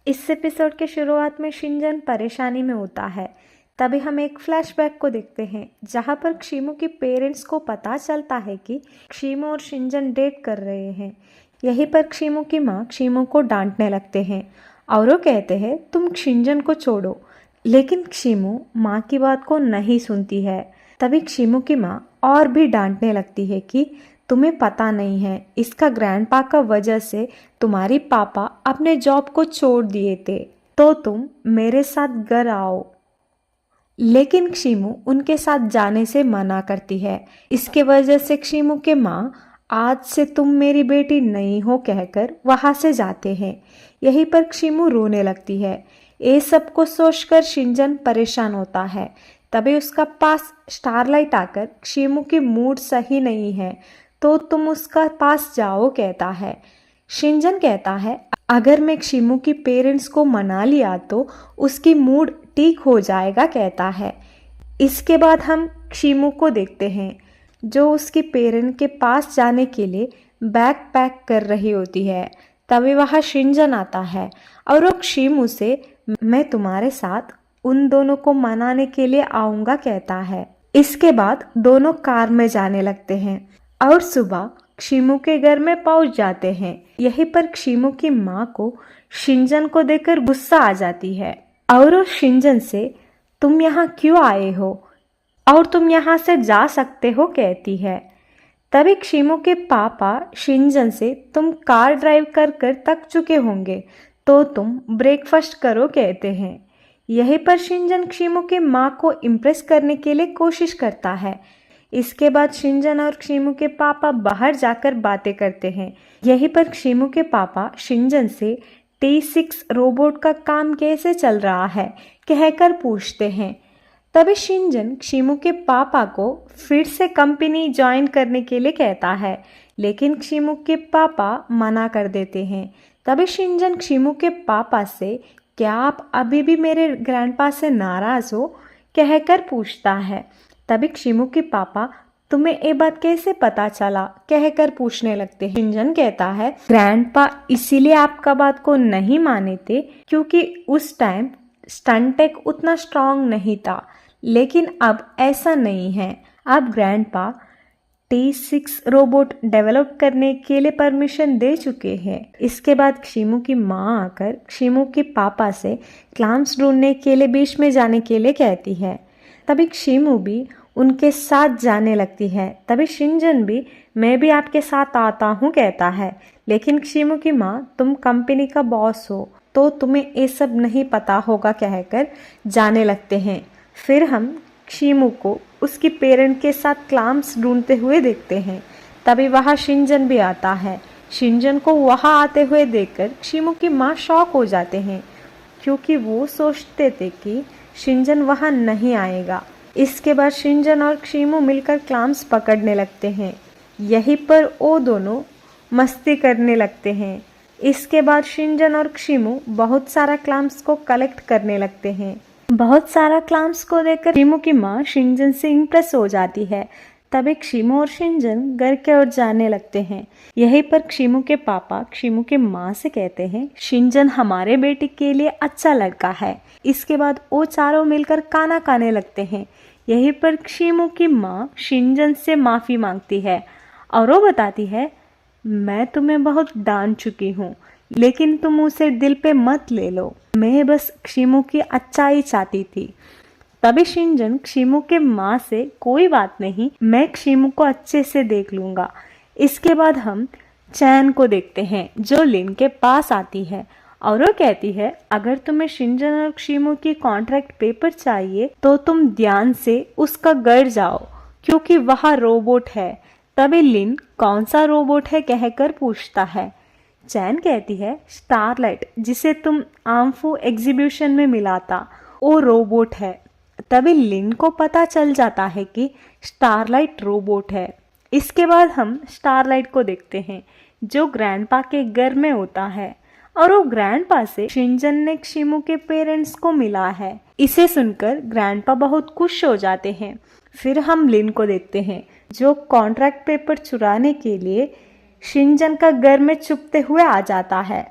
इस एपिसोड के शुरुआत में शिनजन परेशानी में होता है। तभी हम एक फ्लैशबैक को देखते हैं जहां पर क्षिमु के पेरेंट्स को पता चलता है कि क्षिमु और शिनजन डेट कर रहे हैं। यहीं पर क्षिमु की माँ क्षिमु को डांटने लगते हैं और वो कहते हैं तुम शिनजन को छोड़ो, लेकिन क्षिमु माँ की बात को नहीं सुनती है। तभी क्षिमु की माँ और भी डांटने लगती है कि तुम्हें पता नहीं है, इसका ग्रैंडपा का वजह से तुम्हारी पापा अपने जॉब को छोड़ दिए थे, तो तुम मेरे साथ घर आओ। लेकिन क्षिमु उनके साथ जाने से मना करती है। इसके वजह से क्षिमु के माँ आज से तुम मेरी बेटी नहीं हो कहकर वहां से जाते हैं। यहीं पर क्षिमु रोने लगती है। ये सब को सोचकर शिनजन परेशान होता है। तभी उसका पास स्टारलाइट आकर क्षिमु की मूड सही नहीं है तो तुम उसका पास जाओ कहता है। शिनजन कहता है अगर मैं क्षिमु की पेरेंट्स को मना लिया तो उसकी मूड ठीक हो जाएगा कहता है। इसके बाद हम क्षिमु को देखते हैं जो उसकी पेरेंट के पास जाने के लिए बैग पैक कर रही होती है। तभी वहाँ शिनजन आता है और वो क्षिमु से मैं तुम्हारे साथ उन दोनों को मनाने के लिए आऊँगा कहता है। इसके बाद दोनों कार में जाने लगते हैं और सुबह क्षिमु के घर में पहुंच जाते हैं। यहीं पर क्षिमु की माँ को शिनजन को देखकर गुस्सा आ जाती है और वो शिनजन से तुम यहाँ क्यों आए हो और तुम यहाँ से जा सकते हो कहती है। तभी क्षिमु के पापा शिनजन से तुम कार ड्राइव कर कर थक चुके होंगे तो तुम ब्रेकफास्ट करो कहते हैं। यहीं पर शिनजन क्षिमु के माँ को इम्प्रेस करने के लिए कोशिश करता है। इसके बाद शिनजन और क्षिमु के पापा बाहर जाकर बातें करते हैं। यहीं पर क्षिमु के पापा शिनजन से T6 रोबोट का काम कैसे चल रहा है कहकर पूछते हैं। तभी शिनजन क्षिमु के पापा को फिर से कंपनी ज्वाइन करने के लिए कहता है, लेकिन क्षिमु के पापा मना कर देते हैं। तभी शिनजन क्षिमु के पापा से क्या आप अभी भी मेरे ग्रैंडपा से नाराज हो कहकर पूछता है। तभी क्षिमु के पापा तुम्हें ये बात कैसे पता चला कहकर पूछने लगते हैं। शिनजन कहता है ग्रैंडपा इसीलिए आपका बात को नहीं माने थे क्योंकि उस टाइम स्टंटेक उतना स्ट्रांग नहीं था, लेकिन अब ऐसा नहीं है। अब ग्रैंडपा T6 रोबोट डेवलप करने के लिए परमिशन दे चुके हैं। इसके बाद क्षिमु की माँ आकर क्षिमु के पापा से क्लैम्स ढूंढने के लिए बीच में जाने के लिए कहती है। तभी क्षिमु भी उनके साथ जाने लगती है। तभी शिनजन भी मैं भी आपके साथ आता हूँ कहता है, लेकिन क्षिमु की माँ तुम कंपनी का बॉस हो तो तुम्हें ये सब नहीं पता होगा कहकर जाने लगते हैं। फिर हम क्षिमु को उसकी पेरेंट के साथ क्लैम्स ढूंढते हुए देखते हैं। तभी वहाँ शिनजन भी आता है। शिनजन को वहाँ आते हुए देखकर क्षिमु की माँ शॉक हो जाते हैं क्योंकि वो सोचते थे कि शिनजन वहाँ नहीं आएगा। इसके बाद शिनजन और क्षिमु मिलकर क्लैम्स पकड़ने लगते हैं। यहीं पर वो दोनों मस्ती करने लगते हैं। इसके बाद शिनजन और क्षिमु बहुत सारा क्लैम्स को कलेक्ट करने लगते हैं। बहुत सारा क्लैम्स को देखकर क्षिमु की माँ शिनजन से इम्प्रेस हो जाती है। तभी क्षिमु और शिनजन घर की ओर जाने लगते हैं। यहीं पर क्षिमु के पापा क्षिमु के माँ से कहते हैं शिनजन हमारे बेटे के लिए अच्छा लड़का है। इसके बाद वो चारों मिलकर खाना खाने लगते हैं। यहीं पर क्षिमु की माँ शिनजन से माफ़ी मांगती है और वो बताती है मैं तुम्हें बहुत डांट चुकी हूँ, लेकिन तुम उसे दिल पे मत ले लो, मैं बस क्षिमु की अच्छाई चाहती थी। तभी शिनजन क्षिमु के माँ से कोई बात नहीं, मैं क्षिमु को अच्छे से देख लूँगा। इसके बाद हम चैन को देखते हैं जो लिन के पास आती है और वो कहती है अगर तुम्हें शिनजन और क्षिमु की कॉन्ट्रैक्ट पेपर चाहिए तो तुम ध्यान से उसका घर जाओ क्योंकि वहाँ रोबोट है। तभी लिन कौन सा रोबोट है कहकर पूछता है। चैन कहती है स्टारलाइट जिसे तुम आम्फू एग्जीबिशन में मिला था वो रोबोट है। तभी लिन को पता चल जाता है कि स्टारलाइट रोबोट है। इसके बाद हम स्टारलाइट को देखते हैं जो ग्रैंडपा के घर में होता है और वो ग्रैंडपा से शिनजन ने क्षिमु के पेरेंट्स को मिला है। इसे सुनकर ग्रैंडपा बहुत खुश हो जाते हैं। फिर हम लिन को देखते हैं जो कॉन्ट्रैक्ट पेपर चुराने के लिए शिनजन का घर में छुपते हुए आ जाता है।